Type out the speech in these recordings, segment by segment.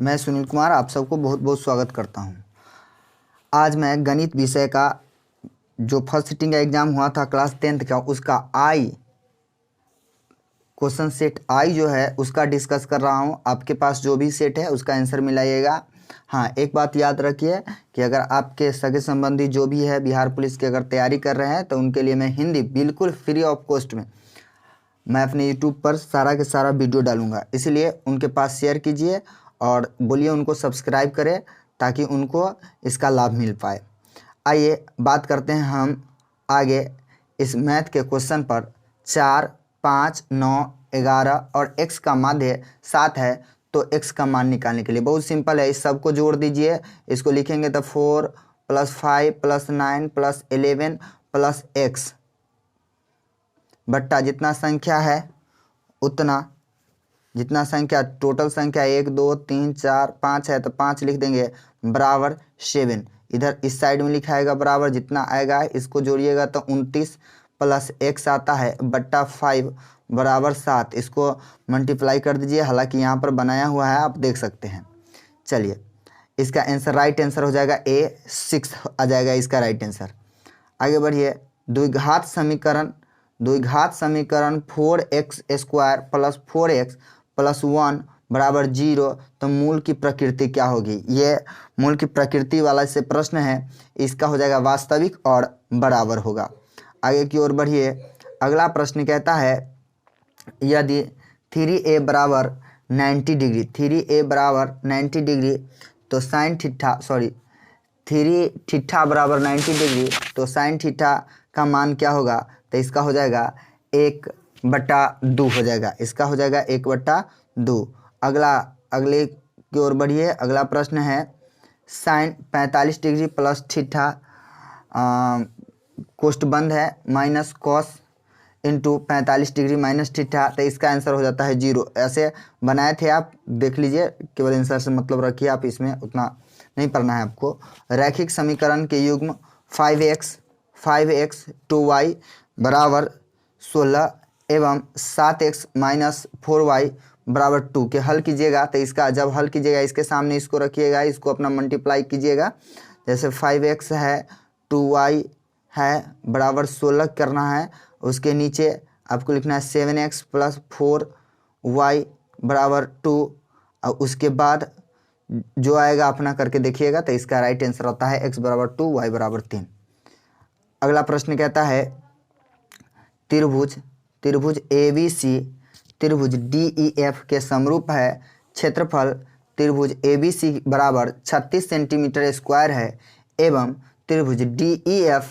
मैं सुनील कुमार आप सबको बहुत बहुत स्वागत करता हूं। आज मैं गणित विषय का जो फर्स्ट सिटिंग का एग्ज़ाम हुआ था क्लास 10th का, उसका क्वेश्चन सेट आई जो है उसका डिस्कस कर रहा हूं। आपके पास जो भी सेट है उसका आंसर मिलाइएगा। हाँ, एक बात याद रखिए कि अगर आपके सगे संबंधी जो भी है बिहार पुलिस की अगर तैयारी कर रहे हैं तो उनके लिए मैं हिंदी बिल्कुल फ्री ऑफ कॉस्ट में मैं अपने यूट्यूब पर सारा के सारा वीडियो डालूंगा, इसलिए उनके पास शेयर कीजिए और बोलिए उनको सब्सक्राइब करें ताकि उनको इसका लाभ मिल पाए। आइए बात करते हैं हम आगे इस मैथ के क्वेश्चन पर। 4, 5, 9, 11 और x का माध्य 7 है तो x का मान निकालने के लिए बहुत सिंपल है। इस सबको जोड़ दीजिए। इसको लिखेंगे तो 4 + 5 + 9 + 11 + x बट्टा जितना संख्या है उतना, जितना संख्या टोटल संख्या 1 2 3 4 5 है तो 5 लिख देंगे बराबर 7। इधर इस साइड में लिखाएगा बराबर जितना आएगा इसको जोड़िएगा तो 29 + x आता है बट्टा 5 बराबर 7। इसको मल्टीप्लाई कर दीजिए, हालांकि यहाँ पर बनाया हुआ है आप देख सकते हैं। चलिए इसका आंसर राइट आंसर हो जाएगा A 6 आ जाएगा इसका राइट आंसर। आगे बढ़िए। द्विघात समीकरण 4x² + 4x + 1 बराबर 0 तो मूल की प्रकृति क्या होगी। ये मूल की प्रकृति वाला से प्रश्न है, इसका हो जाएगा वास्तविक और बराबर होगा। आगे की ओर बढ़िए। अगला प्रश्न कहता है यदि 3a बराबर 90 डिग्री 3a बराबर 90 डिग्री तो साइन थीटा 3 थीटा बराबर 90 डिग्री तो साइन थीटा का मान क्या होगा। तो इसका हो जाएगा 1/2 हो जाएगा। इसका हो जाएगा 1/2। अगले की ओर बढ़िए। अगला प्रश्न है साइन 45 डिग्री प्लस थीटा कोष्ठ बंद है minus cos into 45 degree minus theta तो इसका आंसर हो जाता है 0। ऐसे बनाए थे आप देख लीजिए, केवल आंसर से मतलब रखिए, आप इसमें उतना नहीं पढ़ना है आपको। रैखिक समीकरण के युग्म 5x 2y बराबर 16 एवं 7x - 4y बराबर 2 के हल कीजिएगा। तो इसका जब हल कीजिएगा इसके सामने इसको रखिएगा, इसको अपना मल्टीप्लाई कीजिएगा। जैसे 5x है 2y है बराबर 16 करना है, उसके नीचे आपको लिखना है 7x + 4y बराबर 2 और उसके बाद जो आएगा अपना करके देखिएगा। तो इसका राइट आंसर होता है x बराबर 2 y बराबर 3। अगला प्रश्न कहता है त्रिभुज ABC त्रिभुज DEF के समरूप है। क्षेत्रफल त्रिभुज ABC बराबर 36 सेंटीमीटर स्क्वायर है एवं त्रिभुज DEF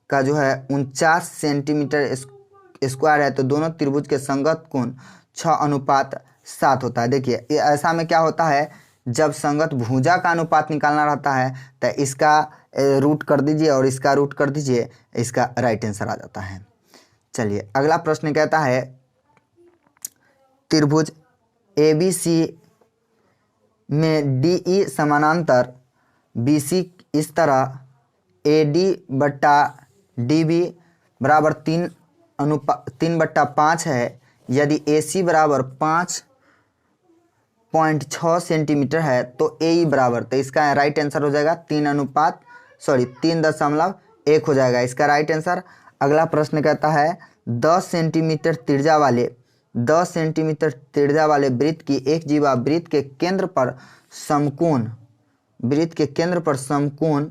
का जो है 49 सेंटीमीटर स्क्वायर है तो दोनों त्रिभुज के संगत कोण 6:7 होता है। देखिए ऐसा में क्या होता है, जब संगत भुजा का अनुपात निकालना रहता है तो इसका रूट कर दीजिए और इसका रूट कर दीजिए, इसका राइट आंसर आ जाता है। चलिए अगला प्रश्न कहता है त्रिभुज ABC में DE समानांतर BC इस तरह AD/DB बराबर 3/5 है। यदि AC बराबर 5.6 सेंटीमीटर है तो AE बराबर, तो इसका राइट आंसर हो जाएगा 3.1 हो जाएगा इसका राइट आंसर। अगला प्रश्न कहता है 10 सेंटीमीटर त्रिज्या वाले वृत्त की एक जीवा वृत्त के केंद्र पर समकोण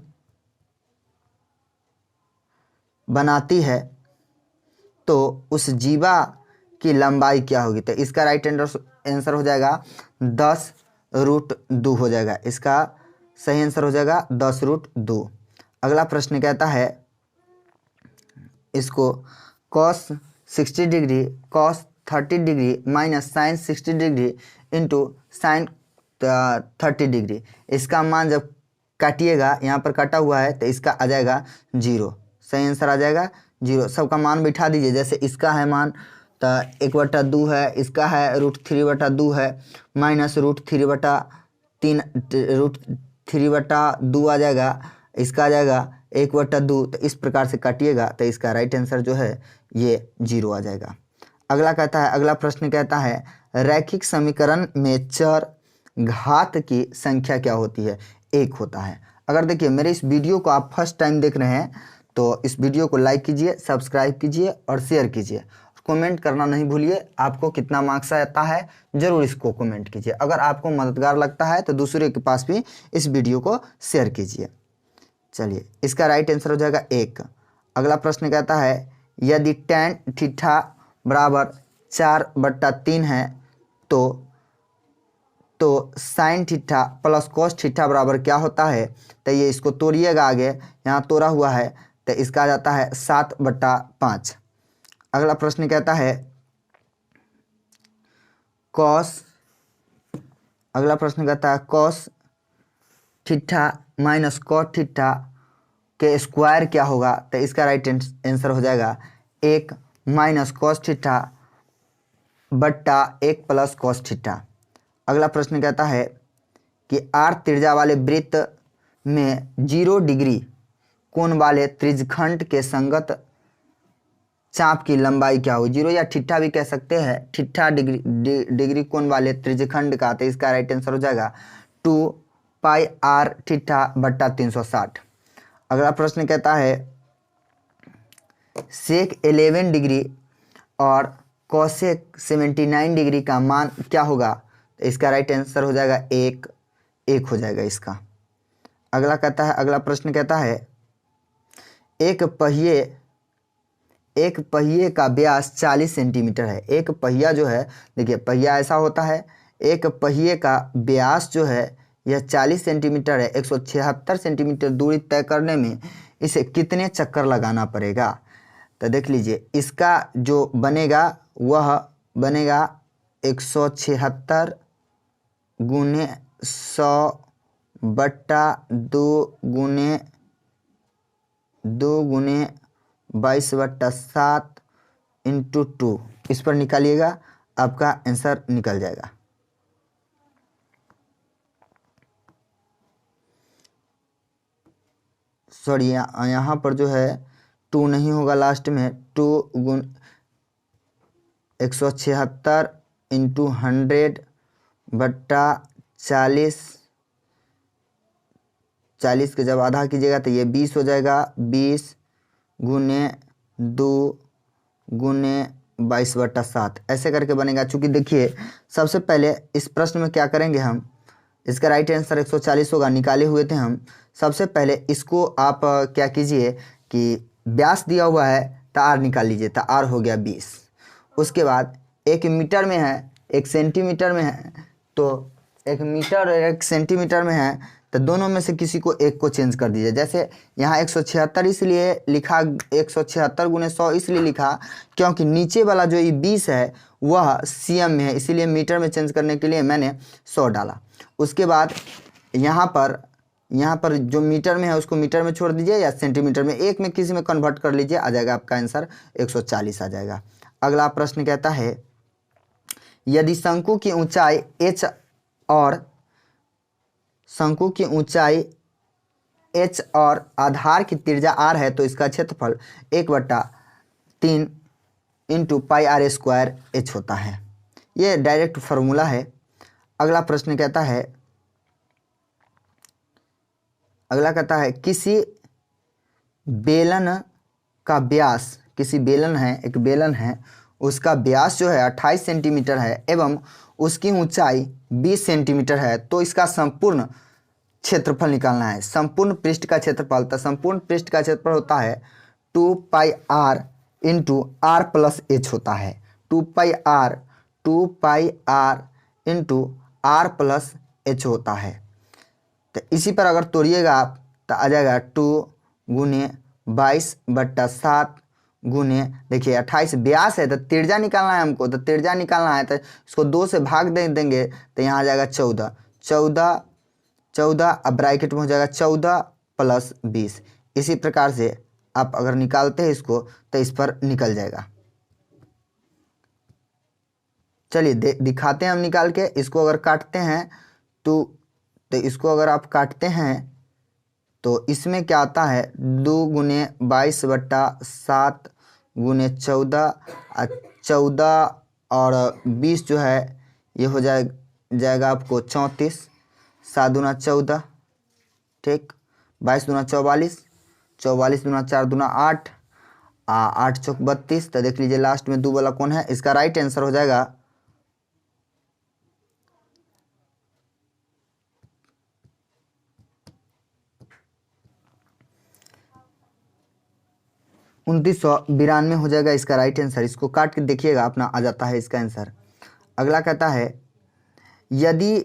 बनाती है तो उस जीवा की लंबाई क्या होगी। तो इसका राइट आंसर हो जाएगा 10√2 हो जाएगा। इसका सही आंसर हो जाएगा 10√2। अगला प्रश्न कहता है इसको cos 60 degree cos 30 degree minus sine 60 degree into sine 30 degree, इसका मान जब काटिएगा, यहाँ पर काटा हुआ है तो इसका आ जाएगा 0। सही आंसर आ जाएगा 0। सबका मान बिठा दीजिए। जैसे इसका है मान तो 1/2 है, इसका है √3/2 है माइनस √3/2 आ जाएगा, इसका आ जाएगा 1/2। तो इस प्रकार से काटिएगा तो इसका राइट आंसर जो है ये 0 आ जाएगा। अगला प्रश्न कहता है रैखिक समीकरण में चर घात की संख्या क्या होती है, 1 होता है। अगर देखिए मेरे इस वीडियो को आप फर्स्ट टाइम देख रहे हैं तो इस वीडियो को लाइक कीजिए, सब्सक्राइब कीजिए और शेयर कीजिए। कमेंट करना नहीं भूलिए, आपको कितना मार्क्स आता है ज़रूर इसको कमेंट कीजिए। अगर आपको मददगार लगता है तो दूसरे के पास भी इस वीडियो को शेयर कीजिए। चलिए इसका राइट आंसर हो जाएगा 1। अगला प्रश्न कहता है यदि tan थीटा बराबर 4/3 है तो sine theta plus cos theta बराबर क्या होता है। तो ये इसको तोड़िएगा, आगे यहाँ तोड़ा हुआ है तो इसका आ जाता है 7/5। अगला प्रश्न कहता है अगला प्रश्न कहता है cos theta minus cot theta के स्क्वायर क्या होगा। तो इसका राइट आंसर हो जाएगा 1 माइनस कॉस थीटा बट्टा 1 प्लस कॉस थीटा। अगला प्रश्न कहता है कि आर त्रिज्या वाले वृत्त में 0 डिग्री कोण वाले त्रिज्यखंड के संगत चाप की लंबाई क्या होगी। 0 या थीटा भी कह सकते हैं, थीटा डिग्री कोण वाले त्रिज्यखंड का। तो इसका राइट आंसर हो जाएगा 2 पाई आर थीटा बट्टा 360। अगला प्रश्न कहता है सेक 11 डिग्री और कॉसेक 79 डिग्री का मान क्या होगा। तो इसका राइट आंसर हो जाएगा 1 हो जाएगा इसका। अगला प्रश्न कहता है एक पहिए का व्यास 40 सेंटीमीटर है। एक पहिया जो है, देखिए पहिया ऐसा होता है, एक पहिए का व्यास जो है यह 40 सेंटीमीटर है। 176 सेंटीमीटर दूरी तय करने में इसे कितने चक्कर लगाना पड़ेगा। तो देख लीजिए इसका जो बनेगा वह बनेगा 176 गुने 100 बट्टा 2 गुने 22/7 इंटू 2। इस पर निकालिएगा, आपका आंसर निकल जाएगा। सॉरी यहाँ पर जो है 2 नहीं होगा, लास्ट में 2 गुण 176 इंटू 100 बट्टा 40 के जब आधा कीजिएगा तो ये 20 हो जाएगा। 20 गुने 2 गुने 22/7 ऐसे करके बनेगा। चूँकि देखिए सबसे पहले इस प्रश्न में क्या करेंगे हम, इसका राइट आंसर 140 होगा, निकाले हुए थे हम। सबसे पहले इसको आप क्या कीजिए कि व्यास दिया हुआ है तो आर निकाल लीजिए, तो आर हो गया 20। उसके बाद 1 मीटर में है, 1 सेंटीमीटर में है, तो 1 मीटर और 1 सेंटीमीटर में है तो दोनों में से किसी को एक को चेंज कर दीजिए। जैसे यहाँ 176 इसलिए लिखा, 176 गुने 100 इसलिए लिखा क्योंकि नीचे वाला जो ये 20 है वह सीएम में है, इसीलिए मीटर में चेंज करने के लिए मैंने 100 डाला। उसके बाद यहाँ पर जो मीटर में है उसको मीटर में छोड़ दीजिए या सेंटीमीटर में, एक में किसी में कन्वर्ट कर लीजिए, आ जाएगा आपका आंसर 140 आ जाएगा। अगला प्रश्न कहता है यदि शंकु की ऊंचाई h और आधार की त्रिज्या r है तो इसका क्षेत्रफल 1/3 into pi r square h होता है। ये डायरेक्ट फार्मूला है। अगला प्रश्न कहता है किसी बेलन का व्यास, किसी बेलन है, एक बेलन है, उसका व्यास जो है 28 सेंटीमीटर है एवं उसकी ऊंचाई 20 सेंटीमीटर है, तो इसका संपूर्ण क्षेत्रफल निकालना है। संपूर्ण पृष्ठ का क्षेत्रफल, तो संपूर्ण पृष्ठ का क्षेत्रफल होता है 2 pi r into r plus h होता है। 2 pi r into r plus h होता है। तो इसी पर अगर तोड़िएगा आप तो आ जाएगा 2 गुने 22/7 गुने, देखिए 28 व्यास है तो त्रिज्या निकालना है हमको, तो त्रिज्या निकालना है तो इसको 2 से भाग दे देंगे तो यहाँ आ जाएगा 14 अब ब्रैकेट में हो जाएगा 14 प्लस 20। इसी प्रकार से आप अगर निकालते हैं इसको तो इस पर निकल जाएगा। चलिए दिखाते हैं हम निकाल के। इसको अगर काटते हैं तो इसको अगर आप काटते हैं तो इसमें क्या आता है 2 गुने 22/7 गुने 14 और 20 जो है ये हो जाएगा जाएगा आपको 34, 7 दूना 14, ठीक, 22 दूना 44, 44 दूना 4 दूना 8, 8 चौक 32। तो देख लीजिए लास्ट में 2 वाला कौन है, इसका राइट आंसर हो जाएगा 2992 हो जाएगा इसका राइट आंसर। इसको काट के देखिएगा अपना आ जाता है इसका आंसर। अगला कहता है यदि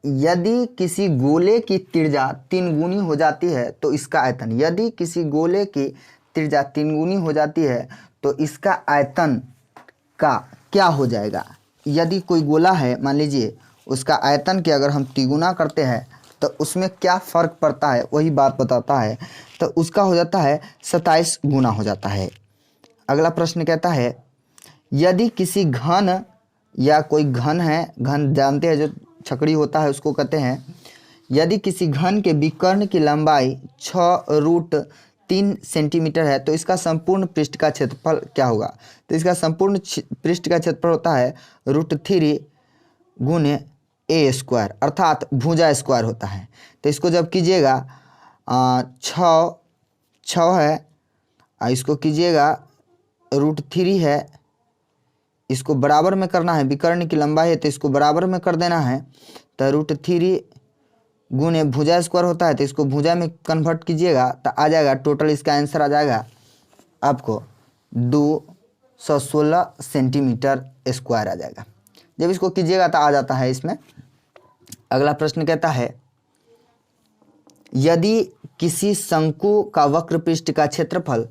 यदि किसी गोले की त्रिज्या 3 गुनी हो जाती है तो इसका आयतन, यदि किसी गोले की त्रिज्या 3 गुनी हो जाती है तो इसका आयतन का क्या हो जाएगा। यदि कोई गोला है मान लीजिए, उसका आयतन के अगर हम तिगुना करते हैं तो उसमें क्या फ़र्क पड़ता है वही बात बताता है। तो उसका हो जाता है 27 गुना हो जाता है। अगला प्रश्न कहता है यदि किसी घन, या कोई घन है, घन जानते हैं जो छकड़ी होता है उसको कहते हैं, यदि किसी घन के विकर्ण की लंबाई 6√3 सेंटीमीटर है तो इसका संपूर्ण पृष्ठ का क्षेत्रफल क्या होगा। तो इसका संपूर्ण पृष्ठ का क्षेत्रफल होता है √3 गुने a², अर्थात भुजा स्क्वायर होता है। तो इसको जब कीजिएगा 6 है, इसको कीजिएगा √3 है, इसको बराबर में करना है, विकर्ण की लंबाई है तो इसको बराबर में कर देना है। तो √3 गुने भुजा स्क्वायर होता है तो इसको भुजा में कन्वर्ट कीजिएगा तो आ जाएगा, टोटल इसका आंसर आ जाएगा आपको 216 सेंटीमीटर स्क्वायर आ जाएगा। जब इसको कीजिएगा तो आ जाता है इसमें। अगला प्रश्न कहता है यदि किसी शंकु का वक्र पृष्ठ का क्षेत्रफल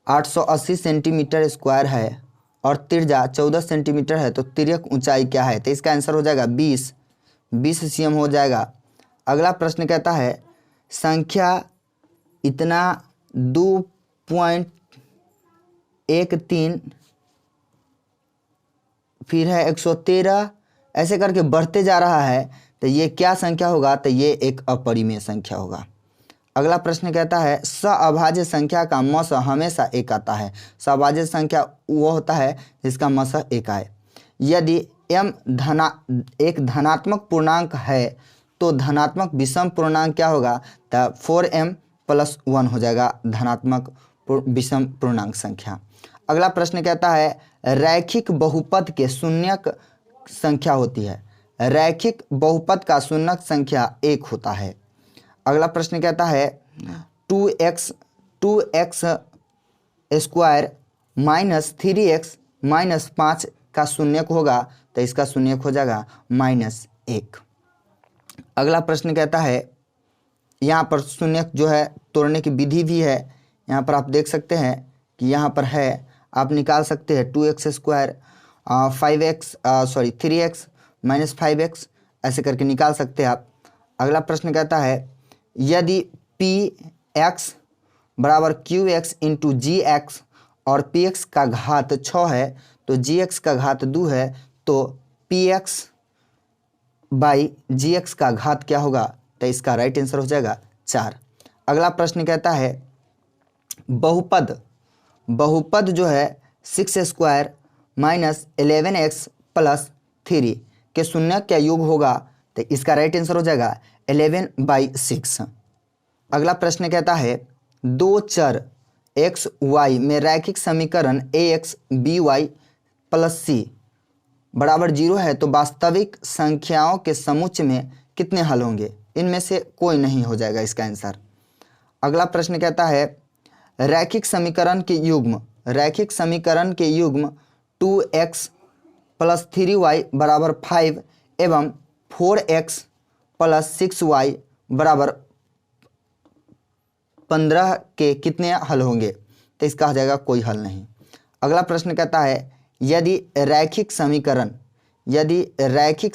880 सेंटीमीटर स्क्वायर है और त्रिज्या 14 सेंटीमीटर है तो तिर्यक ऊंचाई क्या है। तो इसका आंसर हो जाएगा 20 cm हो जाएगा। अगला प्रश्न कहता है संख्या इतना 2.13 फिर है 113 ऐसे करके बढ़ते जा रहा है तो ये क्या संख्या होगा। तो ये एक अपरिमेय संख्या होगा। अगला प्रश्न कहता है सअभाज्य संख्या का मस हमेशा 1 आता है। सअभाज्य संख्या वो होता है जिसका मस 1 आए। यदि m एक धनात्मक पूर्णांक है तो धनात्मक विषम पूर्णांक क्या होगा। तो 4m + 1 हो जाएगा धनात्मक विषम पूर्णांक संख्या। अगला प्रश्न कहता है रैखिक बहुपद के शून्यक संख्या होती है। रैखिक बहुपद का शून्यक संख्या 1 होता है। अगला प्रश्न कहता है 2x square minus 3x minus 5 का शून्यक होगा। तो इसका शून्यक हो जाएगा -1। अगला प्रश्न कहता है यहाँ पर शून्यक जो है तोड़ने की विधि भी है। यहाँ पर आप देख सकते हैं कि यहाँ पर है, आप निकाल सकते हैं 2x square 3x minus 5x ऐसे करके निकाल सकते हैं आप। अगला प्रश्न कहता है यदि px बराबर qx इंटू gx और px का घात 6 है तो gx का घात 2 है तो px बाई gx का घात क्या होगा। तो इसका राइट आंसर हो जाएगा 4। अगला प्रश्न कहता है बहुपद जो है 6 स्क्वायर माइनस 11x + 3 के शून्यक क्या योग होगा। तो इसका राइट आंसर हो जाएगा 11/6। अगला प्रश्न कहता है दो चर x y में रैखिक समीकरण ax by + c बराबर 0 है तो वास्तविक संख्याओं के समुच्चय में कितने हल होंगे। इनमें से कोई नहीं हो जाएगा इसका आंसर। अगला प्रश्न कहता है रैखिक समीकरण के युग्म 2x + 3y बराबर 5 एवं 4x + 6y बराबर 15 के कितने हल होंगे। तो इसका हो जाएगा कोई हल नहीं। अगला प्रश्न कहता है यदि रैखिक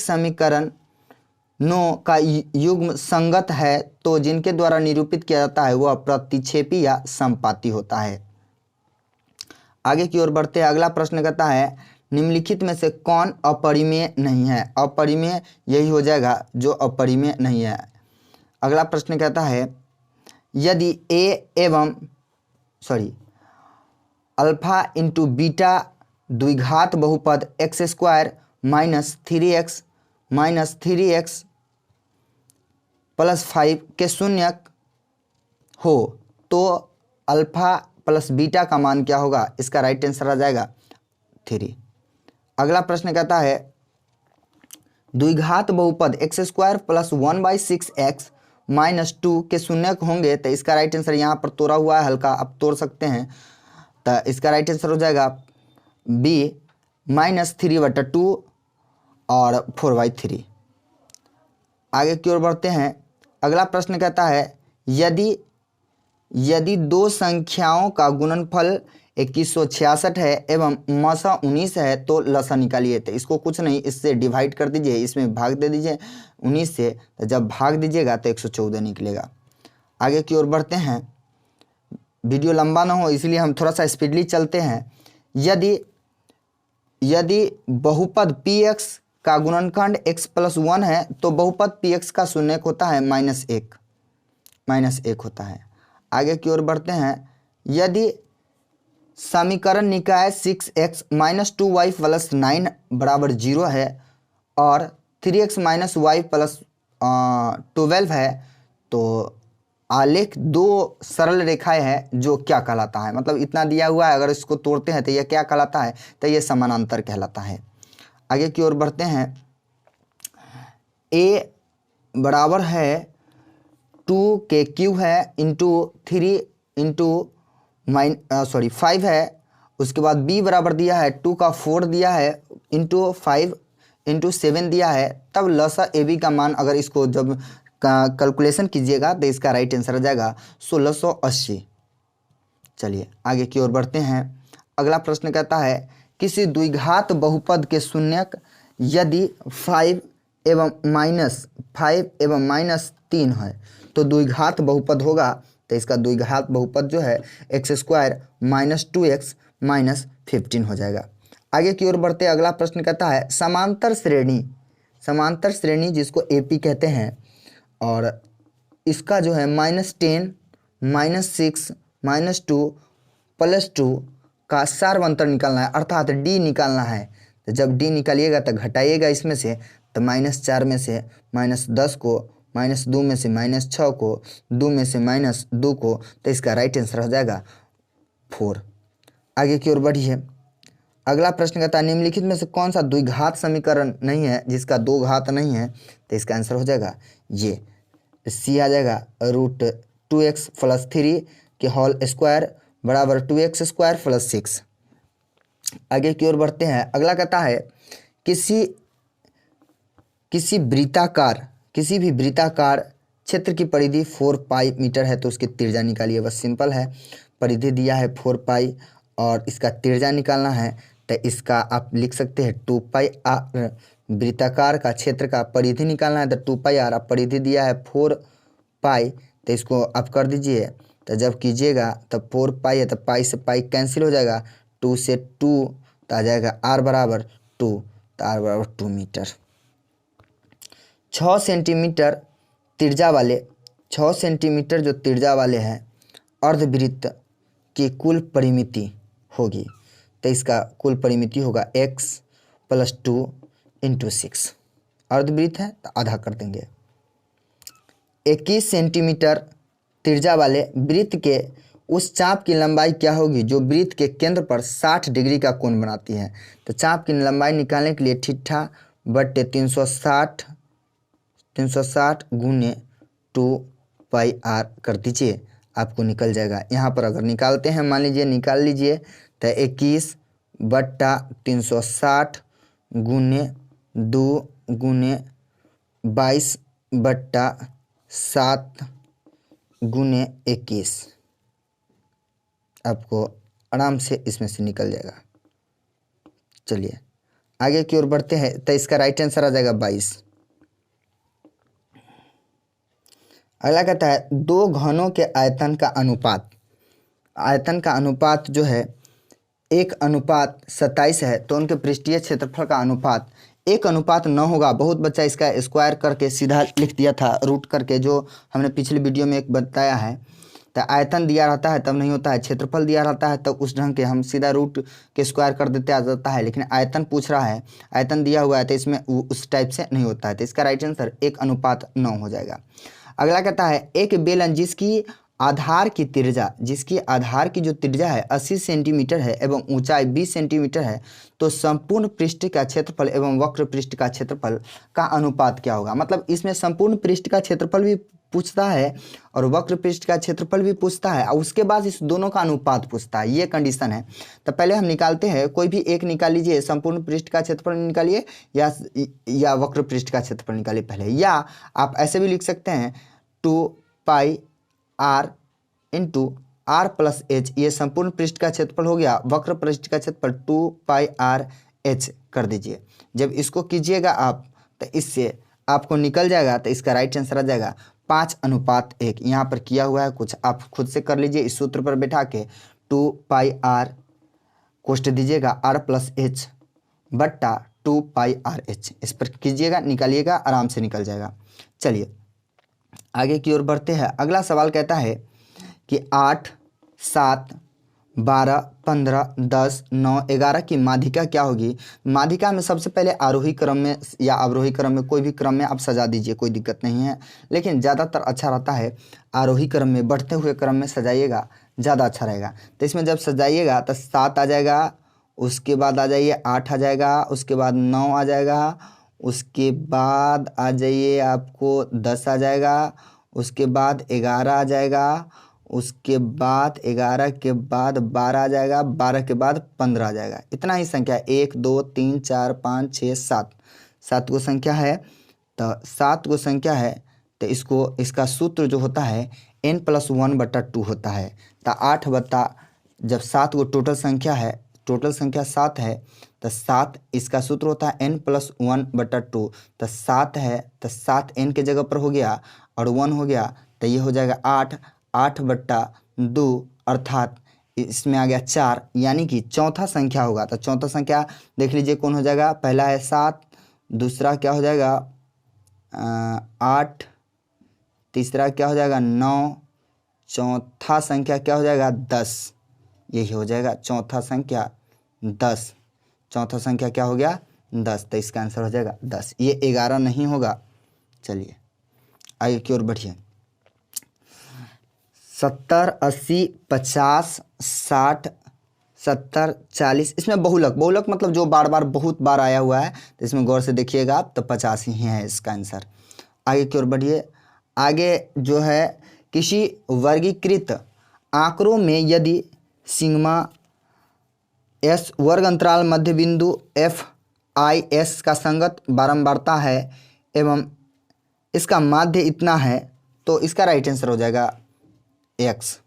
समीकरण नो का युग्म संगत है तो जिनके द्वारा निरूपित किया जाता है वह प्रतिक्षेपी या समपाती होता है। आगे की ओर बढ़ते हैं। अगला प्रश्न कहता है निम्नलिखित में से कौन अपरिमेय नहीं है। अपरिमेय यही हो जाएगा जो अपरिमेय नहीं है। अगला प्रश्न कहता है यदि अल्फा इंटू बीटा द्विघात बहुपद x² minus 3x minus 3x plus 5 के शून्यक हो तो अल्फा प्लस बीटा का मान क्या होगा? इसका राइट आंसर आ जाएगा 3। अगला प्रश्न कहता है द्विघात बहुपद x² प्लस 1/6x माइनस 2 के शून्यक होंगे, तो इसका राइट आंसर यहाँ पर तोड़ा हुआ है हल्का, आप तोड़ सकते हैं, तो इसका राइट आंसर हो जाएगा बी -3/2 और 4/3। आगे की ओर बढ़ते हैं। अगला प्रश्न कहता है यदि दो संख्याओं का गुणनफल 2166 है एवं मसा 19 है तो लसा निकालिए। तो इसको कुछ नहीं, इससे डिवाइड कर दीजिए, इसमें भाग दे दीजिए 19 से, तो जब भाग दीजिएगा तो 114 निकलेगा। आगे की ओर बढ़ते हैं, वीडियो लंबा ना हो इसलिए हम थोड़ा सा स्पीडली चलते हैं। यदि बहुपद px का गुणनखंड x + 1 है तो बहुपद px का शून्यक होता है -1 होता है। आगे की ओर बढ़ते हैं। यदि समीकरण निकाय 6x - 2y + 9 = 0 है और 3x - y + 12 है तो आलेख दो सरल रेखाएं हैं जो क्या कहलाता है? मतलब इतना दिया हुआ है, अगर इसको तोड़ते हैं तो यह क्या कहलाता है? तो यह समानांतर कहलाता है। आगे की ओर बढ़ते हैं। a बराबर है 2 के क्यूब है इंटू 3 इंटू 5 है। उसके बाद b बराबर दिया है 2 का 4 दिया है इंटू 5 इंटू 7 दिया है। तब लसा ab का मान अगर इसको जब कैलकुलेशन कीजिएगा तो इसका राइट आंसर आ जाएगा 1680। चलिए आगे की ओर बढ़ते हैं। अगला प्रश्न कहता है किसी द्विघात बहुपद के शून्यक यदि 5 एवं -3 है तो द्विघात बहुपद होगा। तो इसका द्विघात बहुपद जो है x² - 2x - 15 हो जाएगा। आगे की ओर बढ़ते अगला प्रश्न कहता है समांतर श्रेणी जिसको AP कहते हैं, और इसका जो है -10 -6 -2 +2 का सार्वंतर निकालना है, अर्थात D निकालना है। तो जब D निकालिएगा तो घटाइएगा इसमें से, तो -4 में से -10 को, -2 में से -6 को, 2 में से -2 को, तो इसका राइट आंसर हो जाएगा 4। आगे की ओर बढ़िए। अगला प्रश्न कहता है निम्नलिखित में से कौन सा द्विघात समीकरण नहीं है जिसका 2 घात नहीं है? तो इसका आंसर हो जाएगा ये C आ जाएगा √2x + 3 के होल स्क्वायर बराबर 2x² + 6। आगे की ओर बढ़ते हैं। अगला कहता है किसी भी वृत्ताकार क्षेत्र की परिधि 4 पाई मीटर है तो उसकी त्रिज्या निकालिए। बस सिंपल है, परिधि दिया है 4 पाई और इसका त्रिज्या निकालना है, तो इसका आप लिख सकते हैं 2 पाई r। वृत्ताकार का क्षेत्र का परिधि निकालना है तो 2 पाई r। परिधि दिया है 4 पाई, तो इसको आप कर दीजिए। तो जब कीजिएगा तब 4 पाई है तो पाई से पाई कैंसिल हो जाएगा, 2 से 2 तो आ जाएगा r बराबर 2, तो r बराबर 2 मीटर। 6 सेंटीमीटर जो त्रिज्या वाले हैं अर्धवृत्त की कुल परिमिति होगी, तो इसका कुल परिमिति होगा x + 2 × 6। अर्धवृत्त है तो आधा कर देंगे। 21 सेंटीमीटर त्रिज्या वाले वृत्त के उस चाप की लंबाई क्या होगी जो वृत्त के केंद्र पर 60 डिग्री का कोण बनाती है? तो चाप की लंबाई निकालने के लिए थीटा बट्टे 360 गुने 2 पाई r कर दीजिए, आपको निकल जाएगा। यहाँ पर अगर निकालते हैं, मान लीजिए निकाल लीजिए, तो 21/360 गुने 2 गुने 22/7 गुने 21 आपको आराम से इसमें से निकल जाएगा। चलिए आगे की ओर बढ़ते हैं, तो इसका राइट आंसर आ जाएगा 22। अगला कहता है दो घनों के आयतन का अनुपात जो है 1:27 है तो उनके पृष्ठीय क्षेत्रफल का अनुपात 1:9 होगा। बहुत बच्चा इसका स्क्वायर करके सीधा लिख दिया था, रूट करके, जो हमने पिछले वीडियो में एक बताया है। तो आयतन दिया रहता है तब नहीं होता है, क्षेत्रफल दिया रहता है तब उस ढंग के हम सीधा रूट के स्क्वायर कर देते आ जाता है, लेकिन आयतन पूछ रहा है, आयतन दिया हुआ है तो इसमें उस टाइप से नहीं होता है। तो इसका राइट आंसर 1:9 हो जाएगा। अगला कहता है एक बेलन जिसकी आधार की जो त्रिज्या है 80 सेंटीमीटर है एवं ऊंचाई 20 सेंटीमीटर है, तो संपूर्ण पृष्ठ का क्षेत्रफल एवं वक्र पृष्ठ का क्षेत्रफल का अनुपात क्या होगा। मतलब इसमें संपूर्ण पृष्ठ का क्षेत्रफल भी पूछता है और वक्र पृष्ठ का क्षेत्रफल भी पूछता है और उसके बाद इस दोनों का अनुपात पूछता है, ये कंडीशन है। तो पहले हम निकालते हैं, कोई भी एक निकाल लीजिए, संपूर्ण पृष्ठ का क्षेत्रफल निकालिए या वक्र पृष्ठ का क्षेत्रफल निकालिए पहले, या आप ऐसे भी लिख सकते हैं 2πr into r plus h, ये संपूर्ण पृष्ठ का क्षेत्रफल हो गया, वक्र पृष्ठ का क्षेत्रफल 2πrh कर दीजिए। जब इसको कीजिएगा आप तो इससे आपको निकल जाएगा, तो इसका राइट आंसर आ जाएगा 5:1। यहाँ पर किया हुआ है कुछ, आप खुद से कर लीजिए, इस सूत्र पर बैठा के 2πr कोष्ट दीजिएगा r प्लस h बट्टा 2πrh, इस पर कीजिएगा, निकालिएगा, आराम से निकल जाएगा। चलिए आगे की ओर बढ़ते हैं। अगला सवाल कहता है कि 8, 7, 12, 15, 10, 9, 11 की माध्यिका क्या होगी। माध्यिका में सबसे पहले आरोही क्रम में या अवरोही क्रम में, कोई भी क्रम में आप सजा दीजिए, कोई दिक्कत नहीं है, लेकिन ज़्यादातर अच्छा रहता है आरोही क्रम में, बढ़ते हुए क्रम में सजाइएगा, ज़्यादा अच्छा रहेगा। तो इसमें जब सजाइएगा तो 7 आ जाएगा, उसके बाद आ जाइए 8 आ जाएगा, उसके बाद 9 आ जाएगा, उसके बाद आ जाइए आपको 10 आ जाएगा, उसके बाद 11 आ जाएगा, उसके बाद 11 के बाद 12 आ जाएगा, 12 के बाद 15 आ जाएगा। इतना ही संख्या 1 2 3 4 5 6 7, 7 गो संख्या है। तो 7 गो संख्या है तो इसका सूत्र जो होता है n+1/2 होता है। तो 8 बटा, जब 7 गो टोटल संख्या है, टोटल संख्या 7 है, तो 7 इसका सूत्र होता है n+1/2। तो 7 है तो 7 n के जगह पर हो गया और 1 हो गया, तो ये हो जाएगा 8/2 अर्थात इसमें आ गया 4, यानी कि चौथा संख्या होगा। तो चौथा संख्या देख लीजिए कौन हो जाएगा, पहला है 7, दूसरा क्या हो जाएगा 8, तीसरा क्या हो जाएगा 9, चौथा संख्या क्या हो जाएगा 10, यही हो जाएगा चौथा संख्या 10। चौथा संख्या क्या हो गया 10, तो इसका आंसर हो जाएगा 10, ये 11 नहीं होगा। चलिए आगे की ओर बढ़िए। 70, 80, 50, 60, 70, 40, इसमें बहुलक मतलब जो बार बार बहुत बार आया हुआ है, तो इसमें गौर से देखिएगा आप, तो 50 ही है इसका आंसर। आगे की ओर बढ़िए। आगे जो है, किसी वर्गीकृत आंकड़ों में यदि सिग्मा s वर्ग अंतराल मध्य बिंदु FIS का संगत बारंबारता है एवं इसका माध्य इतना है, तो इसका राइट आंसर हो जाएगा x।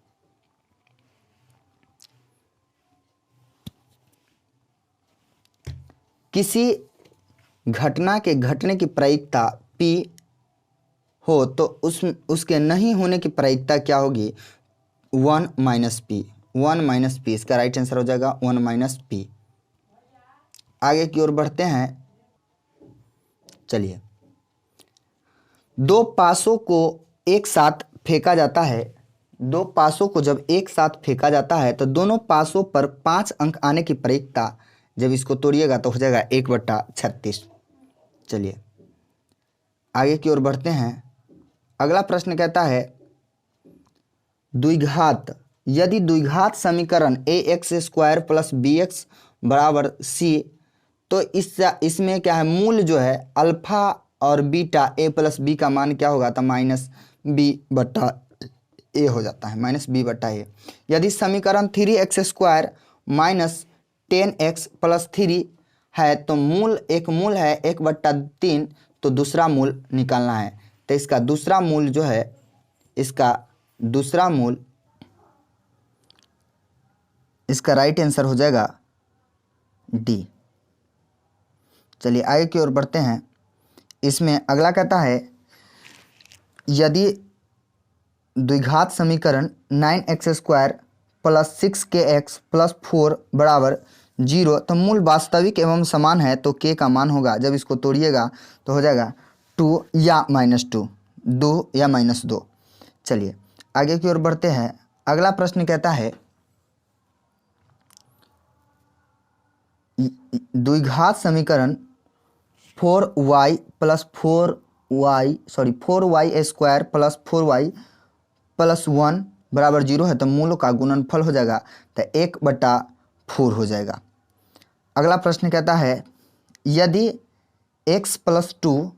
किसी घटना के घटने की प्रायिकता P हो तो उसके नहीं होने की प्रायिकता क्या होगी, 1 - p, इसका राइट आंसर हो जाएगा 1 - p। आगे की ओर बढ़ते हैं। चलिए, दो पासों को एक साथ फेंका जाता है, दो पासों को जब एक साथ फेंका जाता है तो दोनों पासों पर 5 अंक आने की प्रायिकता, जब इसको तोड़िएगा तो हो जाएगा 1/36। चलिए आगे की ओर बढ़ते हैं। अगला प्रश्न कहता है द्विघात, यदि द्विघात समीकरण ax² + bx = c, तो इसमें क्या है, मूल जो है अल्फा और बीटा a + b का मान क्या होगा, तो -b/a हो जाता है, -b/a। यदि समीकरण 3x² - 10x + 3 है तो एक मूल है 1/3, तो दूसरा मूल निकालना है। तो इसका दूसरा मूल जो है, इसका राइट आंसर हो जाएगा D। चलिए आगे की ओर बढ़ते हैं। इसमें अगला कहता है यदि द्विघात समीकरण 9x² + 6kx + 4 = 0, तो मूल वास्तविक एवं समान है, तो k का मान होगा, जब इसको तोड़िएगा तो हो जाएगा 2 या -2, 2 या -2। चलिए आगे की ओर बढ़ते हैं। अगला प्रश्न कहता है द्विघात समीकरण 4y square plus 4y plus 1 बराबर 0 है तो मूलों का गुणनफल हो जाएगा तो 1/4 हो जाएगा। अगला प्रश्न कहता है यदि x प्लस टू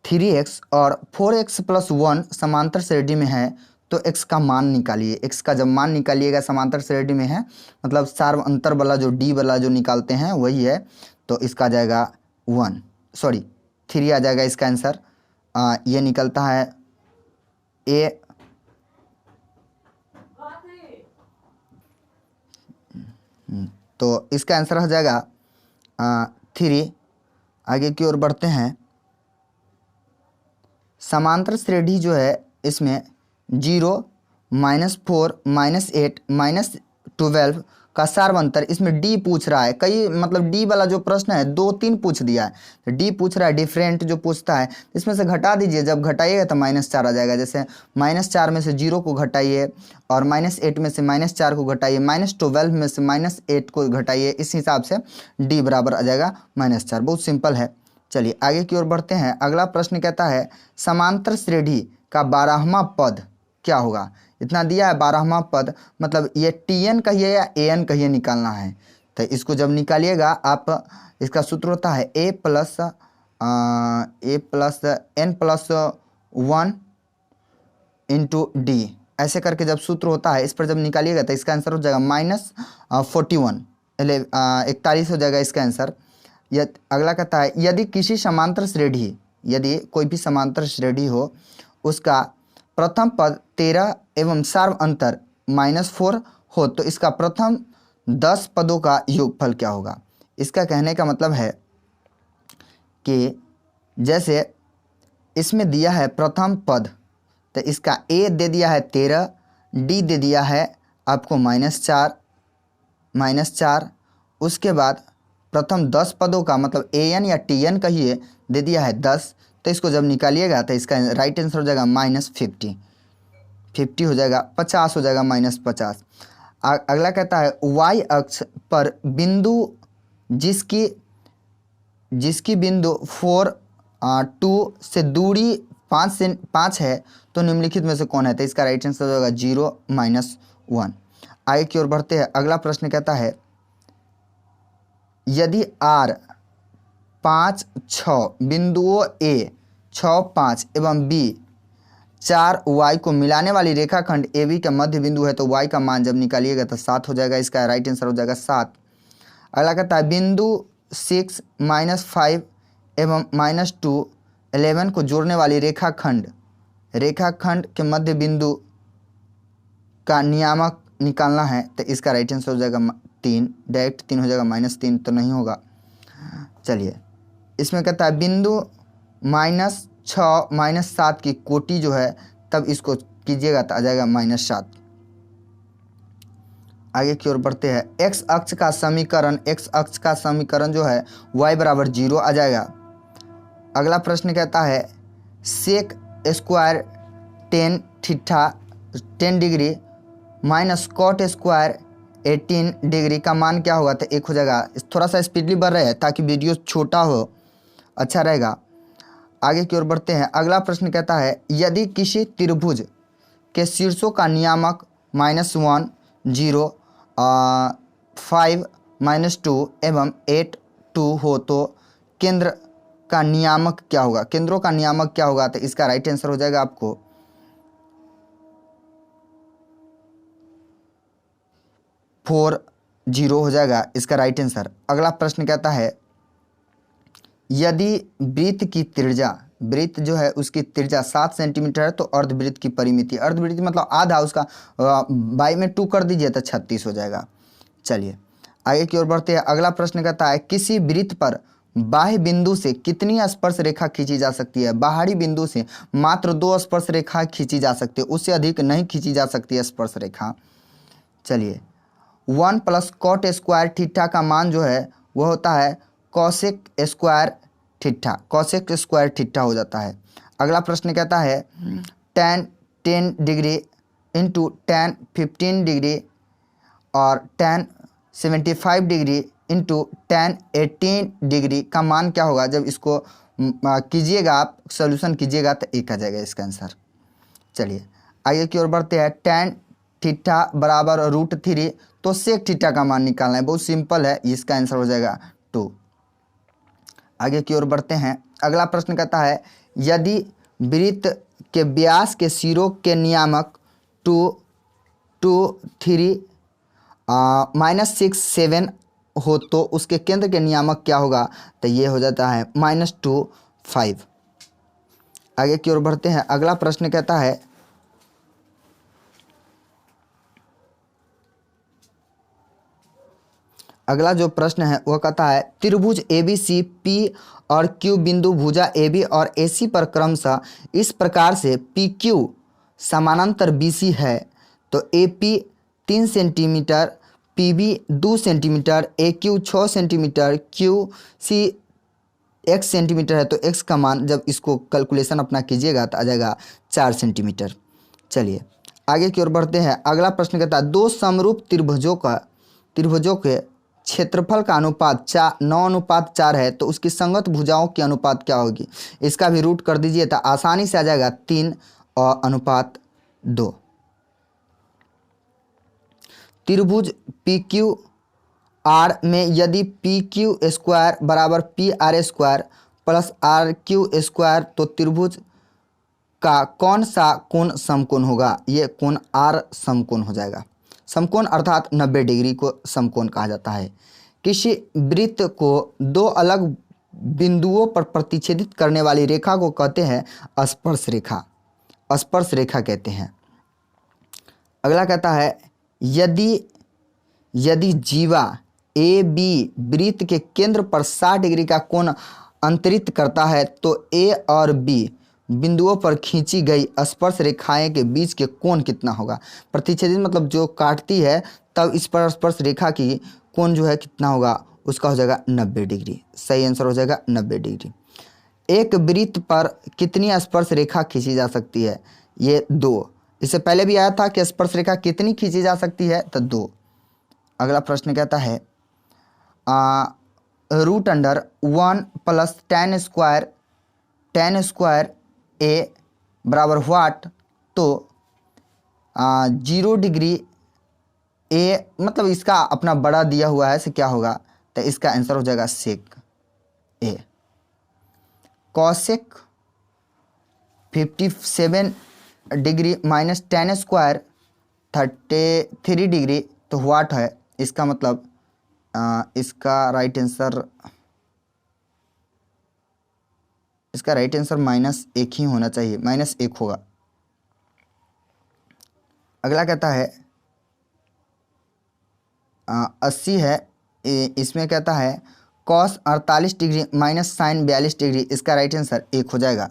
3x और 4x प्लस 1 समांतर श्रेणी में है तो x का मान निकालिए। x का जब मान निकालिएगा समांतर श्रेणी में है मतलब सार्व अंतर वाला जो d वाला जो निकालते हैं वही है, तो इसका आ जाएगा 3 आ जाएगा इसका आंसर। ये निकलता है a तो इसका आंसर हो जाएगा 3। आगे की ओर बढ़ते हैं। समांतर श्रेणी जो है इसमें 0, -4, -8, -12 का सार्वंतर, इसमें डी पूछ रहा है। कई मतलब डी वाला जो प्रश्न है 2-3 पूछ दिया है, तो डी पूछ रहा है डिफरेंट जो पूछता है इसमें से घटा दीजिए। जब घटाइएगा तो -4 आ जाएगा। जैसे -4 में से 0 को घटाइए और -8 में से -4 को घटाइए, -12 में से -8 को घटाइए, इस हिसाब से डी बराबर आ जाएगा -4। बहुत सिंपल है। चलिए आगे की ओर बढ़ते हैं। अगला प्रश्न कहता है समांतर श्रेणी का 12वां पद क्या होगा। इतना दिया है 12वां पद, मतलब ये TN कहिए या AN कहिए निकालना है। तो इसको जब निकालिएगा आप, इसका सूत्र होता है a plus n+1 into D. ऐसे करके जब सूत्र होता है इस पर जब निकालिएगा तो इसका आंसर हो जाएगा -41 41 हो जाएगा इसका आंसर। अगला कहता है यदि किसी समांतर श्रेणी, यदि कोई भी समांतर श्रेणी हो उसका प्रथम पद 13 एवं सार्व अंतर -4 हो तो इसका प्रथम 10 पदों का योगफल क्या होगा। इसका कहने का मतलब है कि जैसे इसमें दिया है प्रथम पद, तो इसका a दे दिया है 13, d दे दिया है आपको -4, उसके बाद प्रथम 10 पदों का मतलब AN या TN कहिए दे दिया है 10, तो इसको जब निकालिएगा तो इसका राइट आंसर हो जाएगा -50 हो जाएगा, 50 हो जाएगा, -50। अगला कहता है y अक्ष पर बिंदु जिसकी बिंदु 2 से दूरी 5 है तो निम्नलिखित में से कौन है। तो इसका राइट आंसर हो जाएगा 0, -1। आगे की ओर बढ़ते हैं। अगला प्रश्न कहता है यदि R 5, 6 बिंदुओं A 6, 5 एवं B 4 y को मिलाने वाली रेखाखंड AB का मध्य बिंदु है तो y का मान जब निकालिएगा तो 7 हो जाएगा। इसका राइट आंसर हो जाएगा 7। अगला कहता है बिंदु 6, -5 एवं -2 11 को जोड़ने वाली रेखाखंड के मध्य बिंदु का नियामक निकालना है तो इसका राइट आंसर हो जाएगा 3। डायरेक्ट 3 हो जाएगा, -3 तो नहीं होगा। चलिए इसमें कहता है बिंदु -6, -7 की कोटि जो है तब इसको कीजिएगा तो आ जाएगा -7। आगे की ओर बढ़ते हैं। x अक्ष का समीकरण जो है y बराबर 0 आ जाएगा। अगला प्रश्न कहता है sec square 10 degree minus cot square 18 degree का मान क्या होगा। तो 1 हो जाएगा। थोड़ा सा स्पीडली बढ़ रहे हैं ताकि वीडियो छोटा हो, अच्छा रहेगा। आगे की ओर बढ़ते हैं। अगला प्रश्न कहता है यदि किसी त्रिभुज के शीर्षों का नियामक -1, 0, 5, -2 एवं 8, 2 हो तो केंद्र का नियामक क्या होगा। केंद्रों का नियामक क्या होगा। तो इसका राइट आंसर हो जाएगा आपको 4, 0 हो जाएगा इसका राइट आंसर। अगला प्रश्न कहता है यदि वृत्त जो है उसकी त्रिज्या 7 सेंटीमीटर है तो अर्धवृत्त की परिमिति, अर्धवृत्त मतलब आधा, उसका बाई में 2 कर दीजिए तो 36 हो जाएगा। चलिए आगे की ओर बढ़ते हैं। अगला प्रश्न कहता है किसी वृत्त पर बाह्य बिंदु से कितनी स्पर्श रेखा खींची जा सकती है। बाहरी बिंदु से मात्र 2 स्पर्श रेखा खींची जा सकती है, उससे अधिक नहीं खींची जा सकती है स्पर्श रेखा। चलिए 1 प्लस कॉट स्क्वायर थीटा का मान जो है वह होता है कॉसेक स्क्वायर थीटा हो जाता है। अगला प्रश्न कहता है tan 10 degree into tan 15 degree और tan 75 degree into tan 18 degree का मान क्या होगा? जब इसको कीजिएगा, आप सोल्यूशन कीजिएगा तो एक आ जाएगा इसका आंसर। चलिए आगे की ओर बढ़ते हैं। tan थीटा बराबर √3, तो सेक थीटा का मान निकालना है, बहुत सिंपल है, इसका आंसर हो जाएगा 2। आगे की ओर बढ़ते हैं। अगला प्रश्न कहता है यदि वृत्त के व्यास के सिरों के नियामक 2, 2, 3, -6, 7 हो तो उसके केंद्र के नियामक क्या होगा? तो ये हो जाता है -2, 5। आगे की ओर बढ़ते हैं। अगला प्रश्न कहता है अगला जो प्रश्न है वह कहता है त्रिभुज ABC P और Q बिंदु भुजा AB और AC पर क्रमशः इस प्रकार से PQ समानांतर BC है तो AP 3 centimetre, PB 2 centimetre, AQ 6 centimetre, QC 1 centimetre है, तो x का मान जब इसको कैलकुलेशन अपना कीजिएगा तो आ जाएगा 4 सेंटीमीटर। चलिए आगे की ओर बढ़ते हैं। अगला प्रश्न कहता है दो समरूप त्रिभुजों के क्षेत्रफल का अनुपात 9:4 है तो उसकी संगत भुजाओं की अनुपात क्या होगी? इसका भी रूट कर दीजिए तो आसानी से आ जाएगा 3:2। त्रिभुज PQR में यदि PQ² बराबर PR² प्लस RQ² तो त्रिभुज का कौन सा कोण समकोण होगा? ये कोण R समकोण हो जाएगा। समकोण अर्थात 90 डिग्री को समकोण कहा जाता है। किसी वृत्त को दो अलग बिंदुओं पर प्रतिच्छेदित करने वाली रेखा को कहते हैं स्पर्श रेखा, स्पर्श रेखा कहते हैं। अगला कहता है यदि जीवा AB वृत्त के केंद्र पर 60 डिग्री का कोण अंतरित करता है तो A और B बिंदुओं पर खींची गई स्पर्श रेखाएं के बीच के कोण कितना होगा? प्रतिच्छेदित मतलब जो काटती है, तब इस पर स्पर्श रेखा की कोण जो है कितना होगा? उसका हो जाएगा 90 डिग्री। सही आंसर हो जाएगा 90 डिग्री। एक वृत्त पर कितनी स्पर्श रेखा खींची जा सकती है? ये 2। इससे पहले भी आया था कि स्पर्श रेखा कितनी खींची जा सकती है, तो 2। अगला प्रश्न कहता है √1 प्लस tan स्क्वायर A बराबर व्हाट? तो 0 डिग्री A मतलब इसका अपना बड़ा दिया हुआ है, से क्या होगा? तो इसका आंसर हो जाएगा सेक A। Cosec 57 degree minus tan square 33 degree तो व्हाट है? इसका मतलब इसका राइट आंसर -1 ही होना चाहिए, -1 होगा। अगला कहता है 80 है, इसमें कहता है cos 48 degree minus sine 42 degree, इसका राइट आंसर 1 हो जाएगा।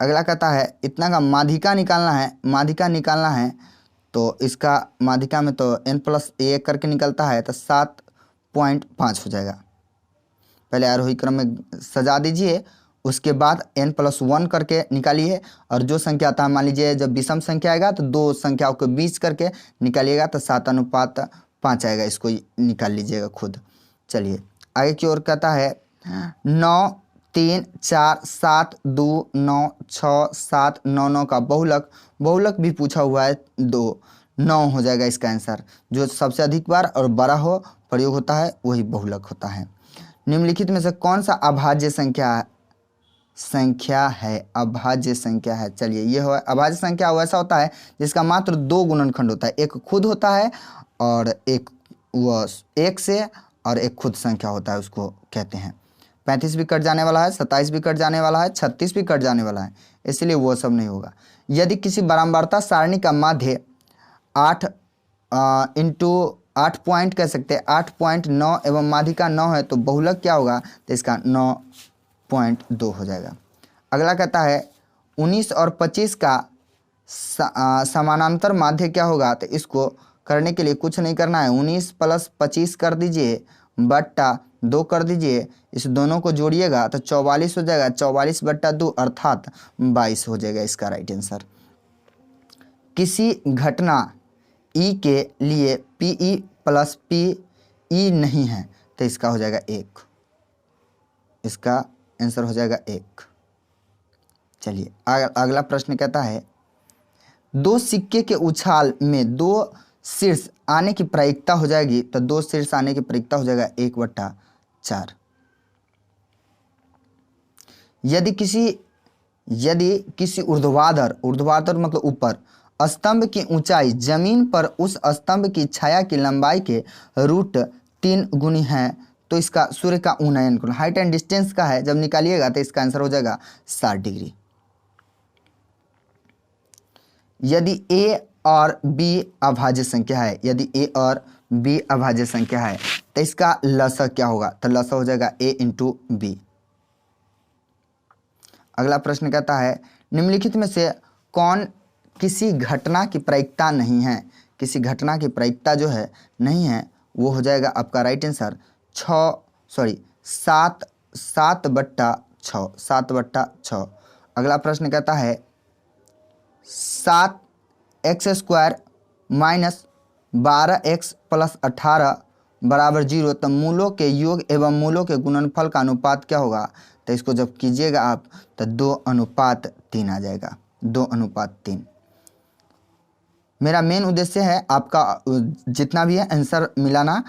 अगला कहता है इतना का माध्यिका निकालना है तो इसका माध्यिका में तो n+1 करके निकलता है तो 7.5 हो जाएगा। पहले आरोही क्रम में सजा दीजिए, उसके बाद n+1 करके निकालिए और जो संख्या आता है, मान लीजिए जब विषम संख्या आएगा तो दो संख्याओं के बीच करके निकालिएगा तो 7:5 आएगा, इसको निकाल लीजिएगा खुद। चलिए आगे की ओर कहता है 9, 3, 4, 7, 2, 9, 6, 7, 9, 9 का बहुलक भी पूछा हुआ है 2, 9 हो जाएगा इसका आंसर। जो सबसे अधिक बार और बड़ा हो प्रयोग होता है वही बहुलक होता है। निम्नलिखित में से कौन सा अभाज्य संख्या है? अभाज्य संख्या है। चलिए ये हो अभाज्य संख्या वैसा होता है जिसका मात्र 2 गुणनखंड होता है, एक खुद होता है और एक वो 1 से और एक खुद संख्या होता है, उसको कहते हैं। 35 भी कट जाने वाला है, 27 भी कट जाने वाला है, 36 भी कट जाने वाला है, इसलिए वो सब नहीं होगा। यदि किसी बारंबारता सारणी का माध्य 8 × 8 पॉइंट कह सकते हैं 8.9 एवं माध्यिका 9 है तो बहुलक क्या होगा? तो इसका 9.2 हो जाएगा। अगला कहता है 19 और 25 का समानांतर माध्य क्या होगा? तो इसको करने के लिए कुछ नहीं करना है, 19 + 25 कर दीजिए बट्टा 2 कर दीजिए, इस दोनों को जोड़िएगा तो 44 हो जाएगा। 44/2 अर्थात 22 हो जाएगा इसका राइट आंसर। किसी घटना ई के लिए P E plus P E नहीं है, तो इसका हो जाएगा 1, इसका आंसर हो जाएगा 1। चलिए अगला प्रश्न कहता है, दो सिक्के के उछाल में दो शीर्ष आने की प्रायिकता हो जाएगी, तो दो शीर्ष आने की प्रायिकता हो जाएगा 1/4। यदि किसी ऊर्ध्वाधर मतलब ऊपर स्तंभ की ऊंचाई जमीन पर उस स्तंभ की छाया की लंबाई के √3 गुनी है, तो इसका सूर्य का उन्नयन कोण हाइट एंड डिस्टेंस का है, जब निकालिएगा तो इसका आंसर हो जाएगा 60 डिग्री। यदि a और b अभाज्य संख्या है, यदि a और b अभाज्य संख्या है, तो इसका लसअ क्या होगा, तो लसअ हो जाएगा a × b। अगला प्रश्न कहता है, निम्नलिखित में से कौन किसी घटना की प्रायिकता नहीं है, किसी घटना की प्रायिकता जो है नहीं है, वो हो जाएगा आपका राइट आंसर 7/6। अगला प्रश्न कहता है, 7x² - 12x + 18 = 0, तो मूलों के योग एवं मूलों के गुणनफल का अनुपात क्या होगा, तो इसको जब कीजिएगा आप तो 2:3 आ जाएगा, 2:3। मेरा मेन उद्देश्य है आपका जितना भी है आंसर मिलाना।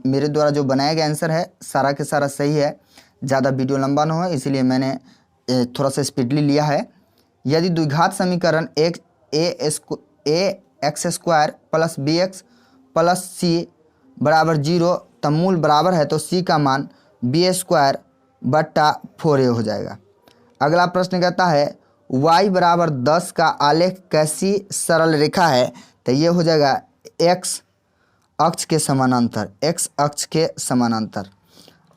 मेरे द्वारा जो बनाया गया आंसर है सारा के सारा सही है, ज़्यादा वीडियो लंबा ना हो इसीलिए मैंने थोड़ा सा स्पीडली लिया है। यदि द्विघात समीकरण ax² + bx + c = 0, तब मूल बराबर है तो c का मान b²/4a हो जाएगा। अगला प्रश्न कहता है, y = 10 का आलेख कैसी सरल रेखा है, तो ये हो जाएगा x अक्ष के समानांतर।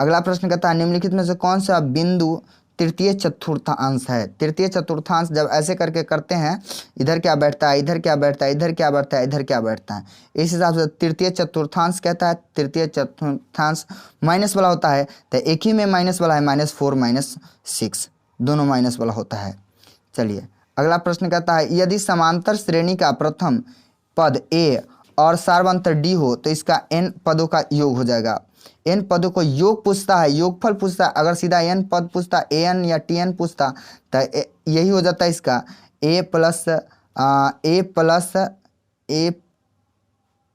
अगला प्रश्न कहता है, निम्नलिखित में से कौन सा बिंदु तृतीय चतुर्थांश है। तृतीय चतुर्थांश जब ऐसे करके करते हैं, इधर क्या बैठता है, इधर क्या बैठता है, इधर क्या बैठता है, इधर क्या बैठता है, इस हिसाब से तृतीय चतुर्थांश कहता है। तृतीय चतुर्थांश माइनस वाला होता है, तो एक ही में माइनस वाला है, -4 -6 दोनों माइनस वाला होता है। चलिए अगला प्रश्न कहता है, यदि समांतर श्रेणी का प्रथम पद a और सार्वंतर d हो, तो इसका n पदों का योग हो जाएगा। n पदों को योग पूछता है, योगफल पूछता है। अगर सीधा n पद पूछता, an या tn पूछता, तो यही हो जाता है इसका a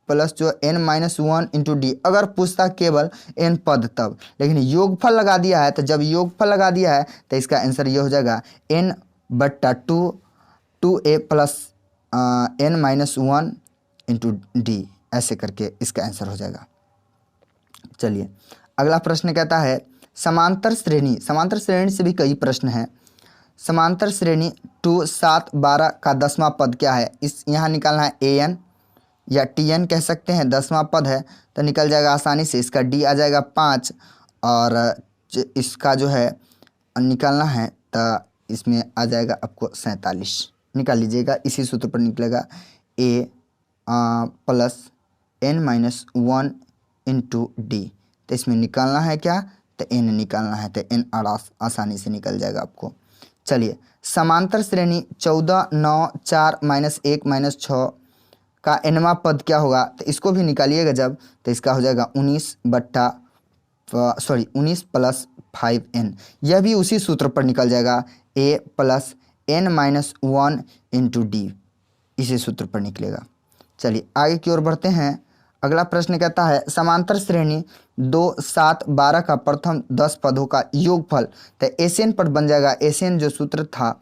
प्लस जो n-1 × d। अगर पूछता केवल n पद तब, लेकिन योगफल लगा दिया है, तो जब योगफल लगा दिया है तो इसका आंसर ये हो जाएगा n/2 2a + n-1 × d, ऐसे करके इसका आंसर हो जाएगा। चलिए अगला प्रश्न कहता है, समांतर श्रेणी से भी कई प्रश्न हैं। समांतर श्रेणी 2 7 12 का 10वां पद क्या है, इस यहाँ निकालना है an या tn कह सकते हैं, 10वां पद है तो निकल जाएगा आसानी से। इसका d आ जाएगा 5 और इसका जो है निकालना है तो इसमें आ जाएगा आपको 47। निकाल लीजिएगा, इसी सूत्र पर निकलेगा a + n-1 × d। तो इसमें निकालना है क्या, तो n निकालना है, तो n आसानी से निकल जाएगा आपको। चलिए समांतर श्रेणी 14 9 4 -1 -6 का nवां पद क्या होगा, तो इसको भी निकालिएगा जब, तो इसका हो जाएगा 19 + 5n। यह भी उसी सूत्र पर निकल जाएगा, a + n-1 × d, इसी सूत्र पर निकलेगा। चलिए आगे की ओर बढ़ते हैं। अगला प्रश्न कहता है, समांतर श्रेणी 2 7 12 का प्रथम 10 पदों का योगफल, तो एसएन पर बन जाएगा। एसएन जो सूत्र था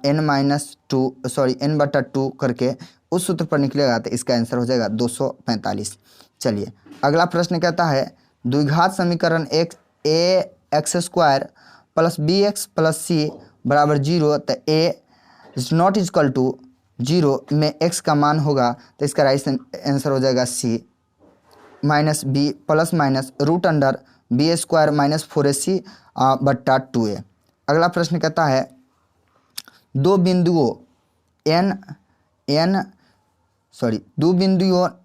n/2 करके उस सूत्र पर निकलेगा, तो इसका आंसर हो जाएगा 245। चलिए अगला प्रश्न कहता है, द्विघात समीकरण ax² + bx + c = 0, तो a ≠ 0 में x का मान होगा, तो इसका राइट आंसर हो जाएगा c -b ± √b² - 4ac/2a। अगला प्रश्न कहता है, दो बिंदुओं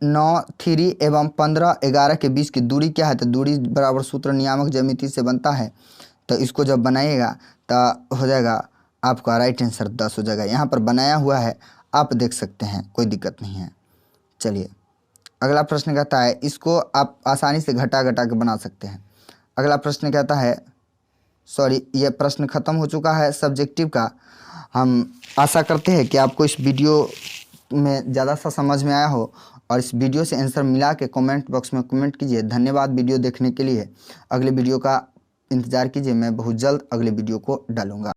9 3 एवं 15 11 के बीच की दूरी क्या है, तो दूरी बराबर सूत्र नियामक ज्यामिति से बनता है, तो इसको जब बनाइएगा तो हो जाएगा आपका राइट आंसर 10 हो जाएगा। यहाँ पर बनाया हुआ है, आप देख सकते हैं, कोई दिक्कत नहीं है। चलिए अगला प्रश्न कहता है, इसको आप आसानी से घटा घटा के बना सकते हैं। अगला प्रश्न कहता है, सॉरी ये प्रश्न ख़त्म हो चुका है सब्जेक्टिव का। हम आशा करते हैं कि आपको इस वीडियो में ज़्यादा सा समझ में आया हो और इस वीडियो से आंसर मिला के कमेंट बॉक्स में कमेंट कीजिए। धन्यवाद वीडियो देखने के लिए। अगले वीडियो का इंतज़ार कीजिए, मैं बहुत जल्द अगले वीडियो को डालूँगा।